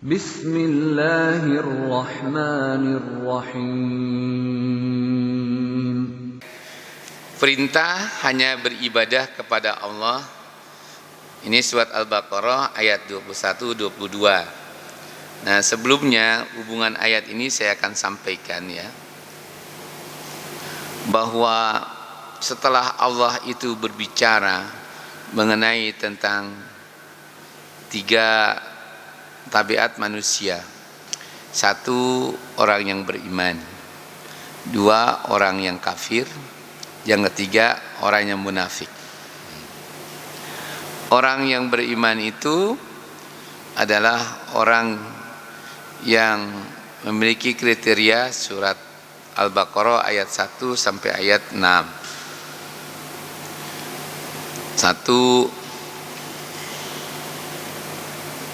Bismillahirrahmanirrahim. Perintah hanya beribadah kepada Allah. Ini surat Al-Baqarah ayat 21-22. Nah, sebelumnya hubungan ayat ini saya akan sampaikan ya, bahwa setelah Allah itu berbicara mengenai tentang tiga tabiat manusia. Satu, orang yang beriman. Dua, orang yang kafir. Yang ketiga, orang yang munafik. Orang yang beriman itu adalah orang yang memiliki kriteria surat Al-Baqarah ayat 1 sampai ayat 6. Satu,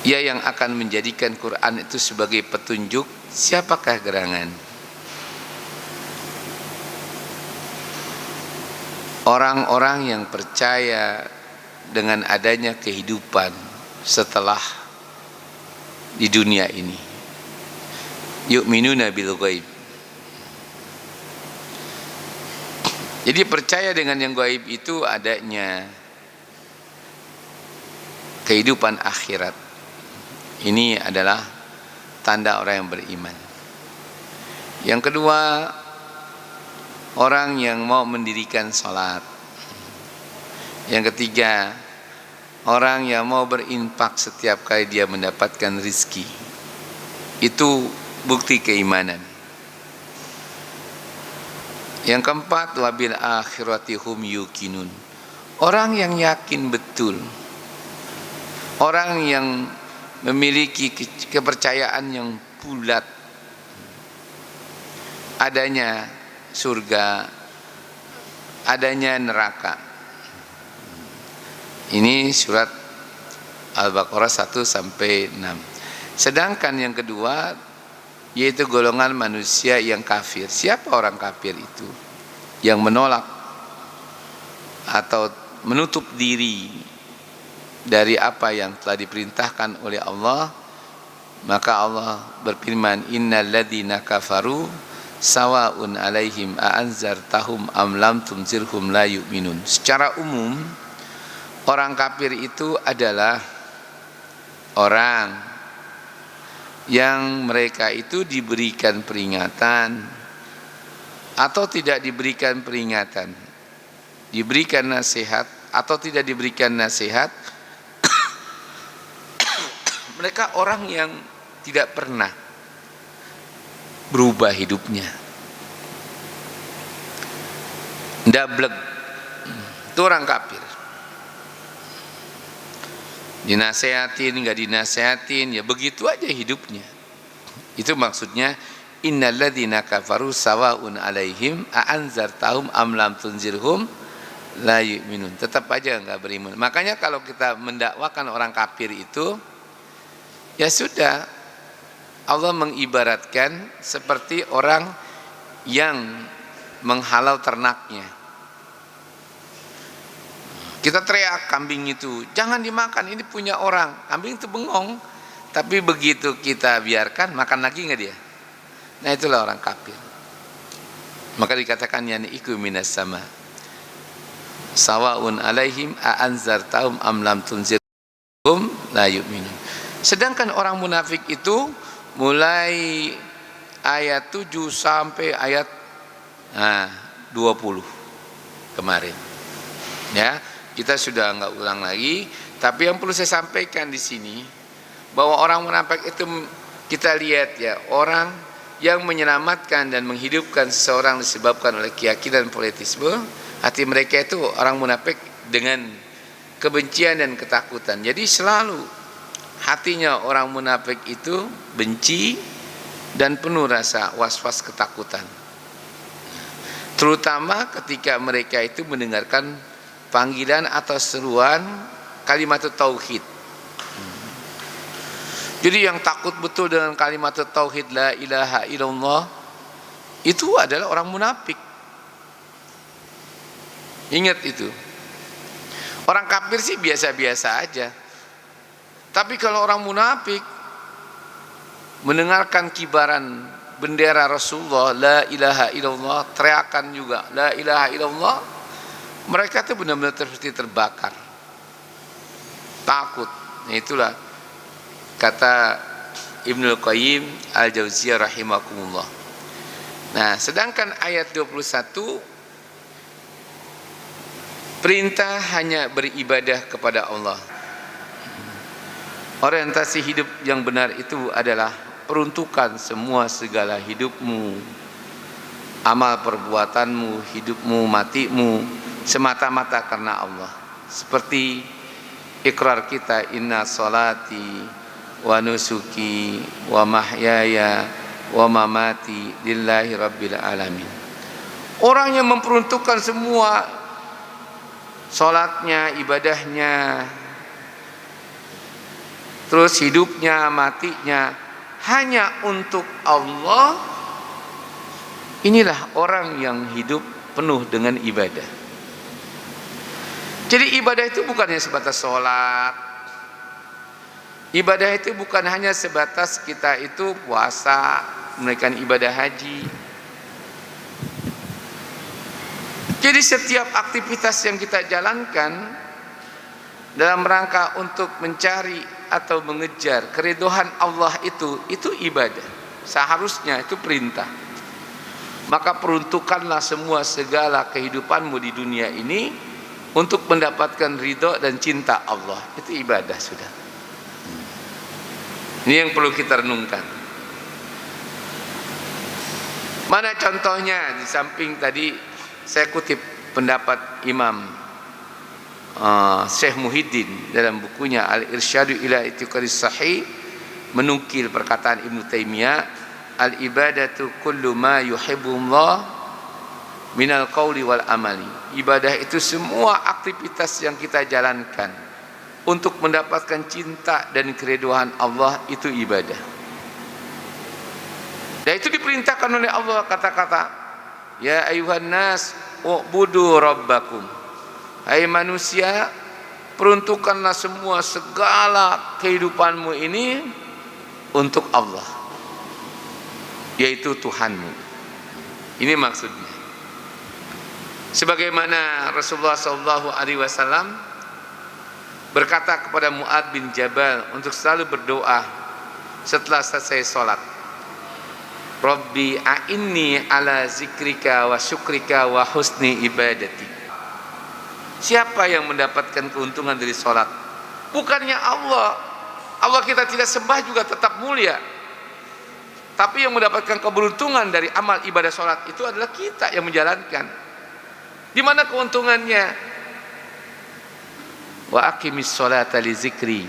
ia yang akan menjadikan Quran itu sebagai petunjuk. Siapakah gerangan? Orang-orang yang percaya dengan adanya kehidupan setelah di dunia ini. Yu'minuna bil ghaib. Jadi percaya dengan yang gaib itu adanya kehidupan akhirat. Ini adalah tanda orang yang beriman. Yang kedua, orang yang mau mendirikan salat. Yang ketiga, orang yang mau berinfak setiap kali dia mendapatkan rizki. Itu bukti keimanan. Yang keempat, wabil akhirati hum yuqinun. Orang yang yakin betul. Orang yang memiliki kepercayaan yang bulat adanya surga, adanya neraka. Ini surat Al-Baqarah 1 sampai 6. Sedangkan yang kedua, yaitu golongan manusia yang kafir. Siapa orang kafir itu? Yang menolak atau menutup diri dari apa yang telah diperintahkan oleh Allah. Maka Allah berfirman, innal ladzina kafaru sawa'un alaihim a'anzartahum am lam tunzirhum la yu'minun. Secara umum, orang kafir itu adalah orang yang mereka itu diberikan peringatan atau tidak diberikan peringatan, diberikan nasihat atau tidak diberikan nasihat. Mereka orang yang tidak pernah berubah hidupnya. Dablek. Itu orang kafir. Dinasehatin, enggak dinasehatin, ya begitu aja hidupnya. Itu maksudnya innal ladzina kafaru sawa'un alaihim a'anzartahum am lam tunzirhum la yu'minun. Tetap aja enggak beriman. Makanya kalau kita mendakwakan orang kafir itu, ya sudah, Allah mengibaratkan seperti orang yang menghalau ternaknya. Kita teriak kambing itu, jangan dimakan, ini punya orang. Kambing itu bengong, tapi begitu kita biarkan, makan lagi enggak dia? Nah, itulah orang kafir. Maka dikatakan yani iku minas sama. Sawa'un alaihim a'anzartahum am lam tunzirhum la yu'minun. Sedangkan orang munafik itu mulai ayat 7 sampai ayat 20 kemarin. Ya, kita sudah enggak ulang lagi, tapi yang perlu saya sampaikan di sini bahwa orang munafik itu kita lihat ya, orang yang menyelamatkan dan menghidupkan seseorang disebabkan oleh keyakinan politisme. Hati mereka itu orang munafik dengan kebencian dan ketakutan. Jadi selalu hatinya orang munafik itu benci dan penuh rasa was-was ketakutan. Terutama ketika mereka itu mendengarkan panggilan atau seruan kalimat tauhid. Jadi yang takut betul dengan kalimat tauhid la ilaha illallah itu adalah orang munafik. Ingat itu. Orang kafir sih biasa-biasa aja. Tapi kalau orang munafik mendengarkan kibaran bendera Rasulullah, la ilaha illallah, teriakan juga la ilaha illallah, mereka itu benar-benar seperti terbakar, takut. Nah, itulah kata Ibnul Qayyim Al-Jauziyah rahimakumullah. Nah, sedangkan ayat 21 perintah hanya beribadah kepada Allah. Orientasi hidup yang benar itu adalah peruntukan semua segala hidupmu, amal perbuatanmu, hidupmu, matimu semata-mata karena Allah. Seperti ikrar kita, inna salati wa nusuki wa mahyaya wa mamati lillahi rabbil alamin. Orang yang memperuntukkan semua salatnya, ibadahnya, terus hidupnya, matinya hanya untuk Allah, inilah orang yang hidup penuh dengan ibadah. Jadi ibadah itu bukannya sebatas sholat, ibadah itu bukan hanya sebatas kita itu puasa, menunaikan ibadah haji. Jadi setiap aktivitas yang kita jalankan dalam rangka untuk mencari atau mengejar keridhaan Allah itu ibadah. Seharusnya itu perintah. Maka peruntukkanlah semua segala kehidupanmu di dunia ini untuk mendapatkan ridho dan cinta Allah. Itu ibadah sudah. Ini yang perlu kita renungkan. Mana contohnya? Di samping tadi saya kutip pendapat Imam Syekh Muhyiddin dalam bukunya Al-Irsyadu ila I'tiqadis Sahih, menukil perkataan Ibnu Taimiyah, al-ibadatu kullu ma yuhibbullah minal qawli wal amali. Ibadah itu semua aktivitas yang kita jalankan untuk mendapatkan cinta dan keridhaan Allah, itu ibadah. Dan itu diperintahkan oleh Allah, kata-kata ya ayuhan nas u'budu rabbakum. Hai manusia, peruntukkanlah semua segala kehidupanmu ini untuk Allah, yaitu Tuhanmu. Ini maksudnya. Sebagaimana Rasulullah SAW berkata kepada Mu'adz bin Jabal untuk selalu berdoa setelah selesai sholat, Rabbi a'inni ala zikrika wa syukrika wa husni ibadati. Siapa yang mendapatkan keuntungan dari sholat? Bukannya Allah. Allah kita tidak sembah juga tetap mulia. Tapi yang mendapatkan keberuntungan dari amal ibadah sholat itu adalah kita yang menjalankan. Di mana keuntungannya? Wa aqimis sholata li zikri.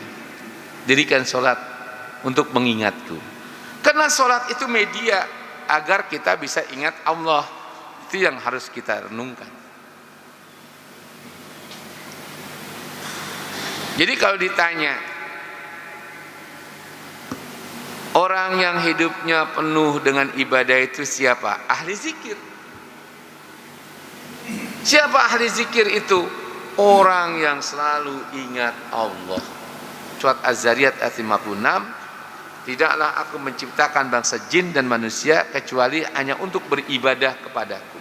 Dirikan sholat untuk mengingatku. Karena sholat itu media agar kita bisa ingat Allah. Itu yang harus kita renungkan. Jadi kalau ditanya, orang yang hidupnya penuh dengan ibadah itu siapa? Ahli zikir. Siapa ahli zikir itu? Orang yang selalu ingat Allah. Surat Az-Zariyat ayat 56, tidaklah aku menciptakan bangsa jin dan manusia kecuali hanya untuk beribadah kepadaku.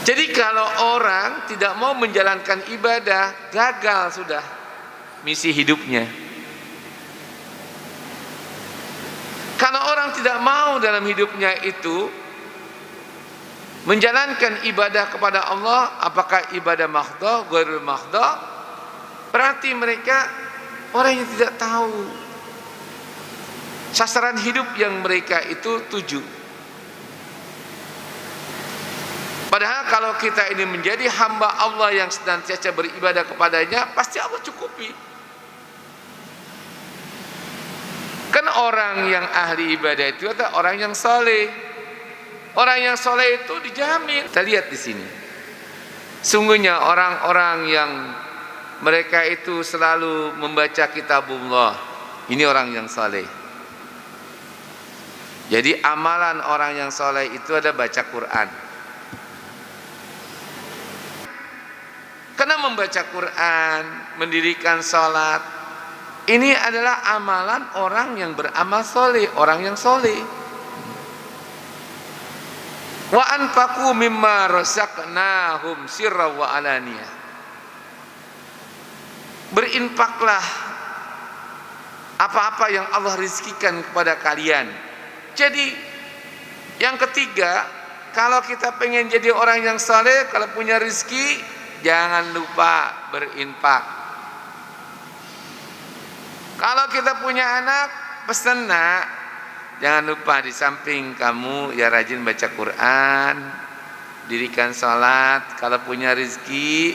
Jadi kalau orang tidak mau menjalankan ibadah, gagal sudah misi hidupnya. Kalau orang tidak mau dalam hidupnya itu menjalankan ibadah kepada Allah, apakah ibadah mahdhah, ghairul mahdhah, berarti mereka orang yang tidak tahu sasaran hidup yang mereka itu tuju. Padahal kalau kita ini menjadi hamba Allah yang senantiasa beribadah kepadanya, pasti Allah cukupi. Kan orang yang ahli ibadah itu adalah orang yang saleh. Orang yang saleh itu dijamin. Kita lihat di sini. Sungguhnya orang-orang yang mereka itu selalu membaca kitabullah, ini orang yang saleh. Jadi amalan orang yang saleh itu ada baca Quran. Karena membaca Quran, mendirikan sholat, Ini adalah amalan orang yang beramal soleh, orang yang soleh. Wa anfaqu mimma razaqnahum sirra wa alaniyah. Berinfaklah apa-apa yang Allah rizkikan kepada kalian. Jadi yang ketiga, kalau kita pengen jadi orang yang saleh, kalau punya rizki, jangan lupa berinfak. Kalau kita punya anak, pesan nak, jangan lupa di samping kamu ya rajin baca Quran, dirikan sholat. Kalau punya rizki,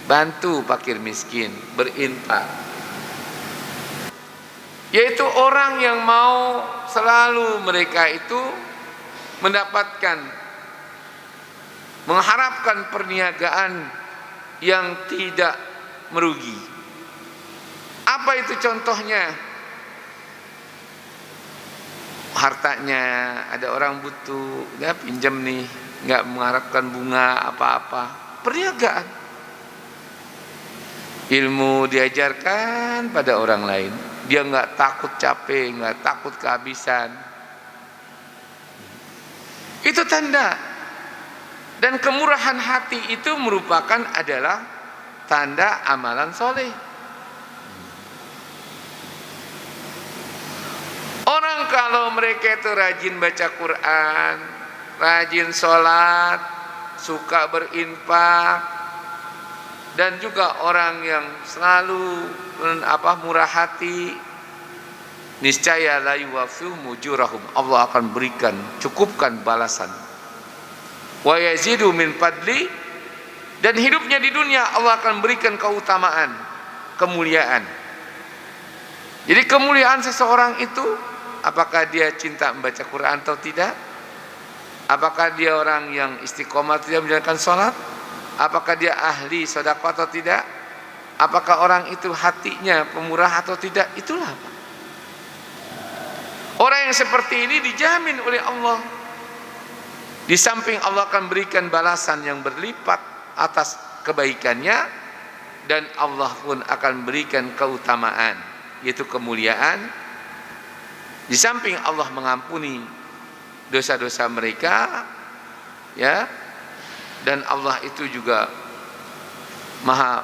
bantu fakir miskin, berinfak. Yaitu orang yang mau selalu mereka itu mendapatkan, mengharapkan perniagaan yang tidak merugi. Apa itu contohnya? Hartanya ada orang butuh, dia pinjam nih, nggak mengharapkan bunga apa-apa, perniagaan. Ilmu diajarkan pada orang lain, dia nggak takut capek, nggak takut kehabisan. Itu tanda. Dan kemurahan hati itu merupakan adalah tanda amalan soleh. Orang kalau mereka itu rajin baca Quran, rajin sholat, suka berinfak, dan juga orang yang selalu murah hati, niscaya la yuwafihum ujurahum, Allah akan berikan, cukupkan balasan. Wa yazidu min fadli, dan hidupnya di dunia Allah akan berikan keutamaan, kemuliaan. Jadi kemuliaan seseorang itu, apakah dia cinta membaca Quran atau tidak? Apakah dia orang yang istiqomah tidak menjalankan sholat? Apakah dia ahli sedekah atau tidak? Apakah orang itu hatinya pemurah atau tidak? Itulah apa? Orang yang seperti ini dijamin oleh Allah. Di samping Allah akan berikan balasan yang berlipat atas kebaikannya, dan Allah pun akan berikan keutamaan, yaitu kemuliaan. Di samping Allah mengampuni dosa-dosa mereka, ya, dan Allah itu juga maha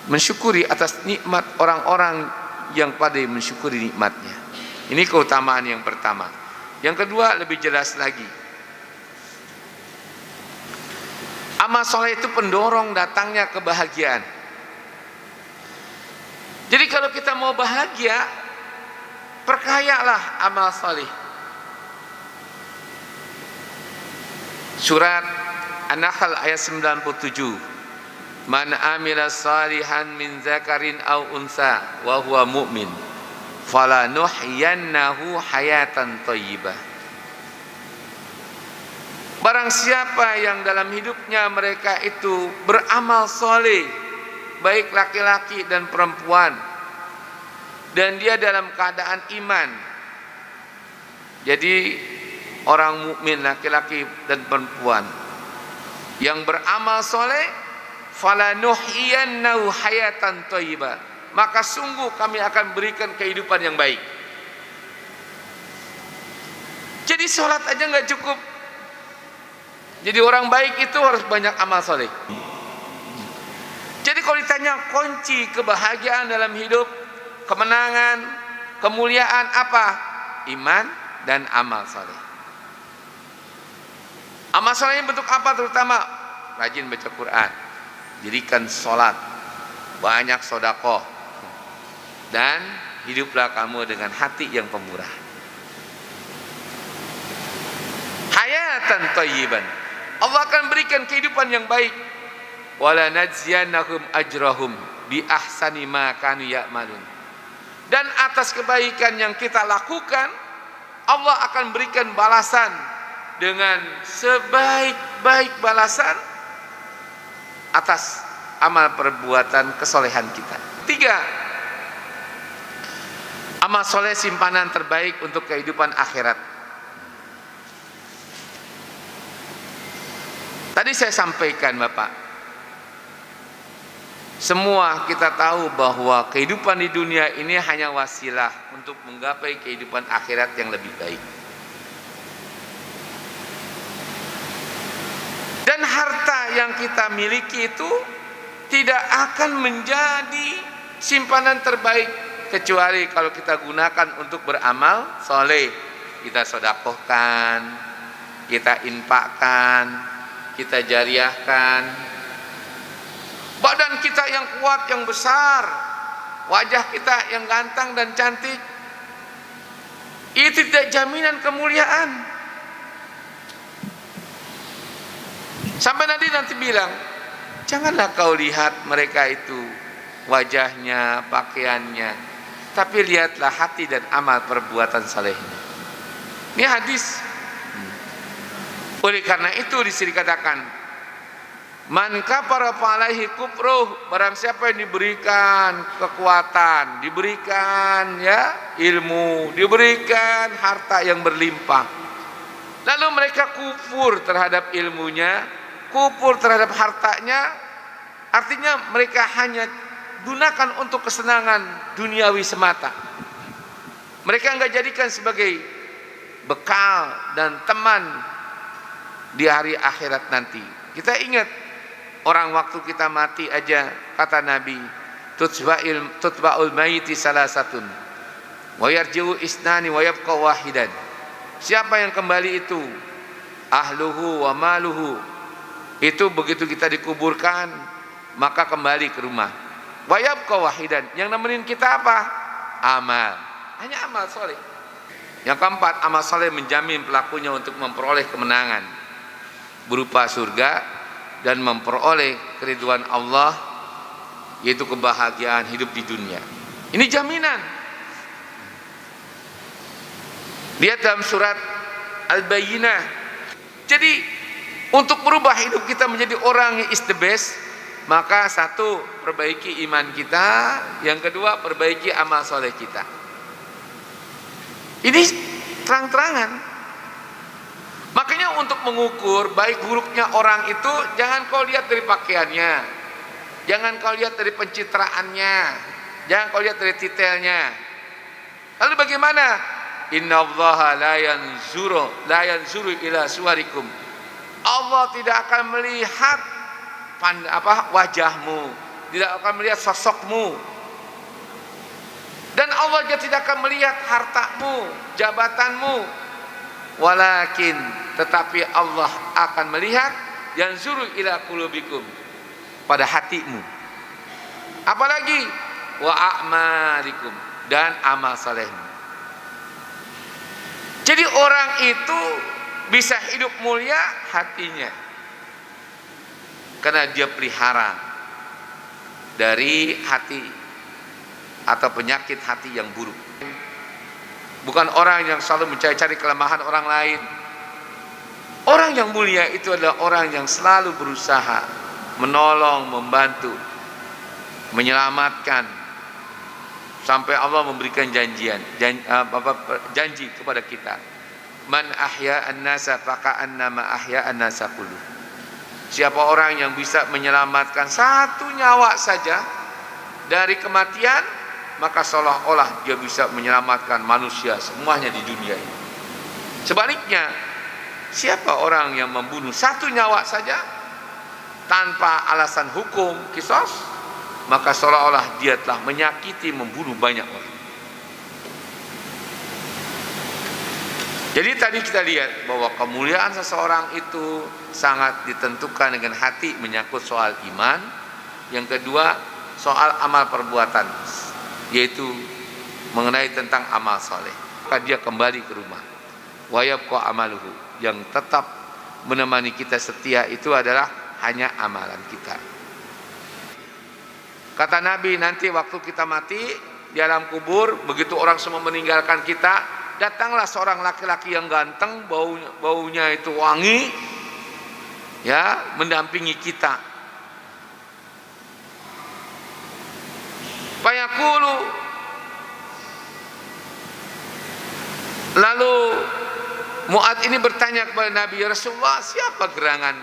mensyukuri atas nikmat orang-orang yang pandai mensyukuri nikmatnya. Ini keutamaan yang pertama. Yang kedua lebih jelas lagi. Amal soleh itu pendorong datangnya kebahagiaan. Jadi kalau kita mau bahagia, perkayalah amal salih. Surat An-Nahl ayat 97. Man amila salihan min zakarin aw unsa wa huwa mu'min falanuhyiyannahu hayatan thayyibah. Barang siapa yang dalam hidupnya mereka itu beramal saleh, baik laki-laki dan perempuan, dan dia dalam keadaan iman. Jadi orang mukmin laki-laki dan perempuan yang beramal soleh, falanuhyiyannahu hayatan thayyibah, maka sungguh kami akan berikan kehidupan yang baik. Jadi sholat aja nggak cukup. Jadi orang baik itu harus banyak amal soleh. Jadi kalau ditanya kunci kebahagiaan dalam hidup, kemenangan, kemuliaan apa? Iman dan amal saleh. Amal saleh bentuk apa terutama? Rajin baca Quran, dirikan sholat, banyak sedekah, dan hiduplah kamu dengan hati yang pemurah. Hayatan thayyiban, Allah akan berikan kehidupan yang baik. Wala najziyannahum ajrahum bi ahsani ma kanu ya'malun. Dan atas kebaikan yang kita lakukan, Allah akan berikan balasan dengan sebaik-baik balasan atas amal perbuatan kesolehan kita. 3. Amal soleh simpanan terbaik untuk kehidupan akhirat. Tadi saya sampaikan Bapak, Semua kita tahu bahwa kehidupan di dunia ini hanya wasilah untuk menggapai kehidupan akhirat yang lebih baik. Dan harta yang kita miliki itu tidak akan menjadi simpanan terbaik kecuali kalau kita gunakan untuk beramal soleh. Kita sedekahkan, kita infakkan, kita jariahkan. Badan kita yang kuat, yang besar, wajah kita yang ganteng dan cantik, itu tidak jaminan kemuliaan. Sampai nanti bilang, janganlah kau lihat mereka itu wajahnya, pakaiannya, tapi lihatlah hati dan amal perbuatan salehnya. Ini hadis. Oleh karena itu dikatakan, man kafara falaihi kufruh, barang siapa yang diberikan kekuatan, diberikan ilmu, diberikan harta yang berlimpah, lalu mereka kufur terhadap ilmunya, kufur terhadap hartanya, artinya mereka hanya gunakan untuk kesenangan duniawi semata. Mereka enggak jadikan sebagai bekal dan teman di hari akhirat nanti. Kita ingat, orang waktu kita mati aja, kata Nabi, tutba'ul mayiti salasatun wa yarji'u isnani wa yabqa wahidan. Siapa yang kembali itu? Ahluhu wa maluhu. Itu begitu kita dikuburkan, maka kembali ke rumah. Wa yabqa wahidan. Yang nemenin kita apa? Amal. Hanya amal soleh. Yang keempat, amal soleh menjamin pelakunya untuk memperoleh kemenangan berupa surga dan memperoleh keridhaan Allah, yaitu kebahagiaan hidup di dunia. Ini jaminan. Lihat dalam surat Al-Bayyinah. Jadi untuk merubah hidup kita menjadi orang yang is the best, maka satu, perbaiki iman kita, yang kedua, perbaiki amal soleh kita. Ini terang-terangan. Makanya untuk mengukur baik buruknya orang itu, jangan kau lihat dari pakaiannya, jangan kau lihat dari pencitraannya, jangan kau lihat dari titelnya. Lalu bagaimana? Innallaha la yanzuru ila suwarikum. Allah tidak akan melihat wajahmu, tidak akan melihat sosokmu. Dan Allah juga tidak akan melihat hartamu, jabatanmu. Walakin, tetapi Allah akan melihat yanzuru ila qulubikum, pada hatimu. Apalagi wa a'malikum, dan amal salehmu. Jadi orang itu bisa hidup mulia hatinya, karena dia pelihara dari hati atau penyakit hati yang buruk. Bukan orang yang selalu mencari-cari kelemahan orang lain. Orang yang mulia itu adalah orang yang selalu berusaha menolong, membantu, menyelamatkan, sampai Allah memberikan janji kepada kita. Man ahya an-nasa faka'annama ahya an-nasa kullu. Siapa orang yang bisa menyelamatkan satu nyawa saja dari kematian, maka seolah-olah dia bisa menyelamatkan manusia semuanya di dunia ini. Sebaliknya, siapa orang yang membunuh satu nyawa saja tanpa alasan hukum kisos, maka seolah-olah dia telah menyakiti, membunuh banyak orang. Jadi tadi kita lihat bahwa kemuliaan seseorang itu sangat ditentukan dengan hati, menyangkut soal iman. Yang kedua, soal amal perbuatan, yaitu mengenai tentang amal soleh. Maka dia kembali ke rumah. Wa yabqa amaluhu, yang tetap menemani kita setia itu adalah hanya amalan kita. Kata Nabi, nanti waktu kita mati di alam kubur, begitu orang semua meninggalkan kita, datanglah seorang laki-laki yang ganteng, baunya itu wangi, mendampingi kita. Fayaqulu, lalu Mu'adz ini bertanya kepada Nabi, ya Rasulullah, siapa gerangan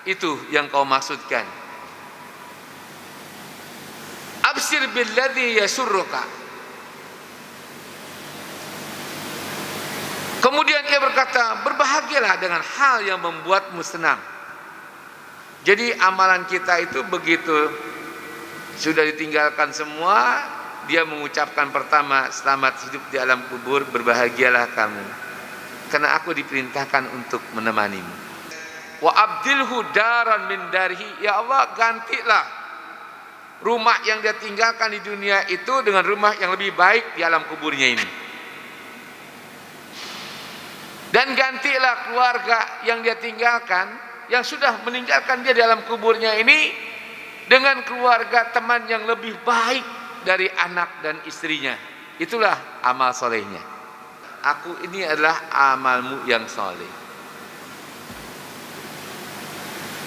itu yang kau maksudkan? Absir billadzi yasurruka. Kemudian ia berkata, berbahagialah dengan hal yang membuatmu senang. Jadi amalan kita itu begitu sudah ditinggalkan semua, dia mengucapkan pertama, selamat hidup di alam kubur, berbahagialah kamu, karena aku diperintahkan untuk menemanimu. Wa abdilhu daran min darihi, ya Allah gantilah rumah yang dia tinggalkan di dunia itu dengan rumah yang lebih baik di alam kuburnya ini. Dan gantilah keluarga yang dia tinggalkan, yang sudah meninggalkan dia di alam kuburnya ini, dengan keluarga teman yang lebih baik dari anak dan istrinya. Itulah amal solehnya. Aku ini adalah amalmu yang soleh.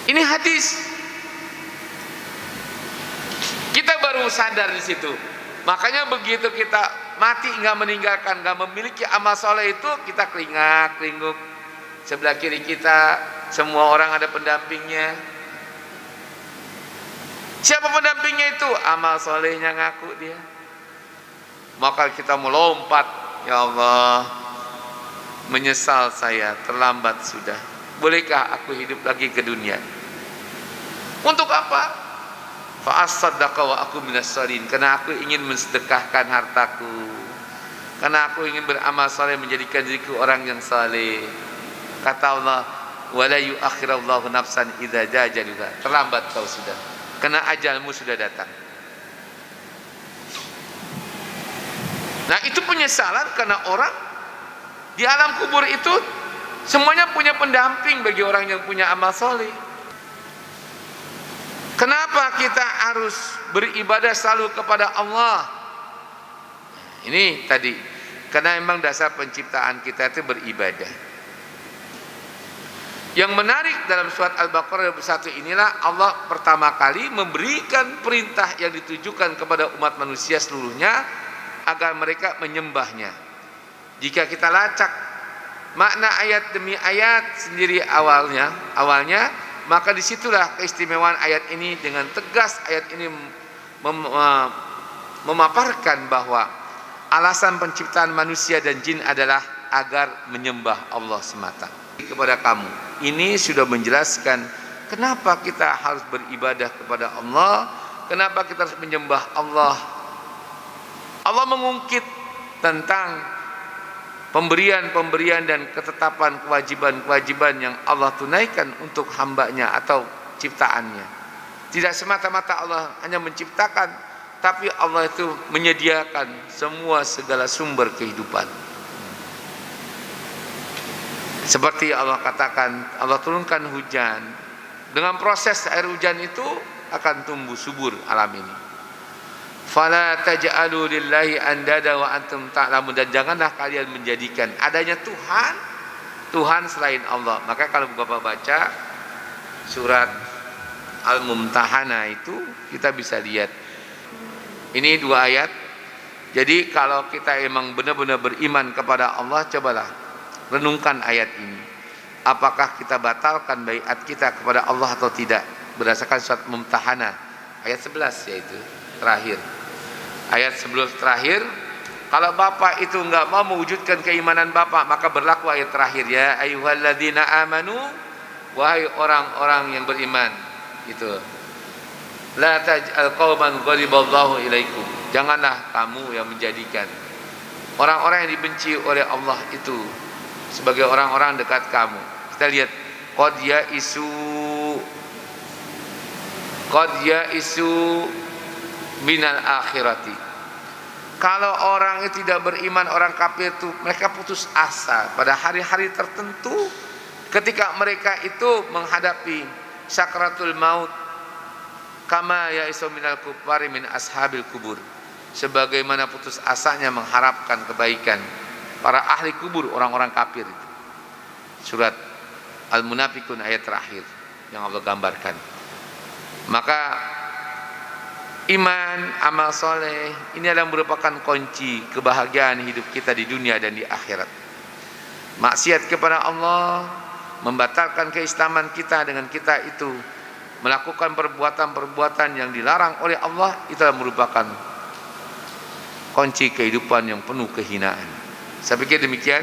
Ini hadis. Kita baru sadar di situ. Makanya begitu kita mati nggak meninggalkan, nggak memiliki amal soleh itu, kita kelingak-kelinguk. Sebelah kiri kita semua orang ada pendampingnya. Siapa pendampingnya itu? Amal solehnya ngaku dia. Maka kita melompat, ya Allah, menyesal saya, terlambat sudah. Bolehkah aku hidup lagi ke dunia? Untuk apa? Fa'as-saddaqa wa aku minas-salihin, karena aku ingin mensedekahkan hartaku, karena aku ingin beramal saleh, menjadikan diriku orang yang saleh. Kata Allah, wala yu'akhirallahu nafsan idza jaa ajaluha. Terlambat kau sudah, karena ajalmu sudah datang. Nah, itu penyesalan karena orang di alam kubur itu semuanya punya pendamping bagi orang yang punya amal saleh. Kenapa kita harus beribadah selalu kepada Allah? Ini tadi, karena memang dasar penciptaan kita itu beribadah. Yang menarik dalam surat Al-Baqarah 21 inilah Allah pertama kali memberikan perintah yang ditujukan kepada umat manusia seluruhnya agar mereka menyembahnya. Jika kita lacak makna ayat demi ayat sendiri awalnya, maka disitulah keistimewaan ayat ini. Dengan tegas ayat ini memaparkan bahwa alasan penciptaan manusia dan jin adalah agar menyembah Allah semata. Kepada kamu, ini sudah menjelaskan kenapa kita harus beribadah kepada Allah, kenapa kita harus menyembah Allah. Allah mengungkit tentang pemberian dan ketetapan kewajiban-kewajiban yang Allah tunaikan untuk hambanya atau ciptaannya. Tidak semata-mata Allah hanya menciptakan, tapi Allah itu menyediakan semua segala sumber kehidupan. Seperti Allah katakan, Allah turunkan hujan. Dengan proses air hujan itu akan tumbuh subur alam ini. Fala taj'alu lillahi andada wa antum ta'lamun, dan janganlah kalian menjadikan adanya Tuhan selain Allah. Maka kalau Bapak baca surat Al-Mumtahanah itu kita bisa lihat ini dua ayat. Jadi kalau kita emang benar-benar beriman kepada Allah, cobalah renungkan ayat ini. Apakah kita batalkan baiat kita kepada Allah atau tidak? Berdasarkan surat Mumtahanah ayat 11 yaitu terakhir. Ayat sebelum terakhir, kalau Bapak itu enggak mau mewujudkan keimanan Bapak, maka berlaku ayat terakhir, ya ayyuhalladzina amanu, wahai orang-orang yang beriman. Itu. La taj'al qauman ghadiballahu ilaikum. Janganlah kamu yang menjadikan orang-orang yang dibenci oleh Allah itu sebagai orang-orang dekat kamu. Kita lihat qad yaisu minal akhirati. Kalau orang itu tidak beriman, orang kafir itu mereka putus asa pada hari-hari tertentu ketika mereka itu menghadapi sakratul maut, kama yaisu minal kufari min ashabil kubur, sebagaimana putus asanya mengharapkan kebaikan para ahli kubur, orang-orang kafir itu. Surat Al-Munafikun ayat terakhir yang Allah gambarkan. Maka iman, amal soleh ini adalah merupakan kunci kebahagiaan hidup kita di dunia dan di akhirat. Maksiat kepada Allah membatalkan keislaman kita dengan kita itu melakukan perbuatan-perbuatan yang dilarang oleh Allah, itu merupakan kunci kehidupan yang penuh kehinaan. Saya pikir demikian.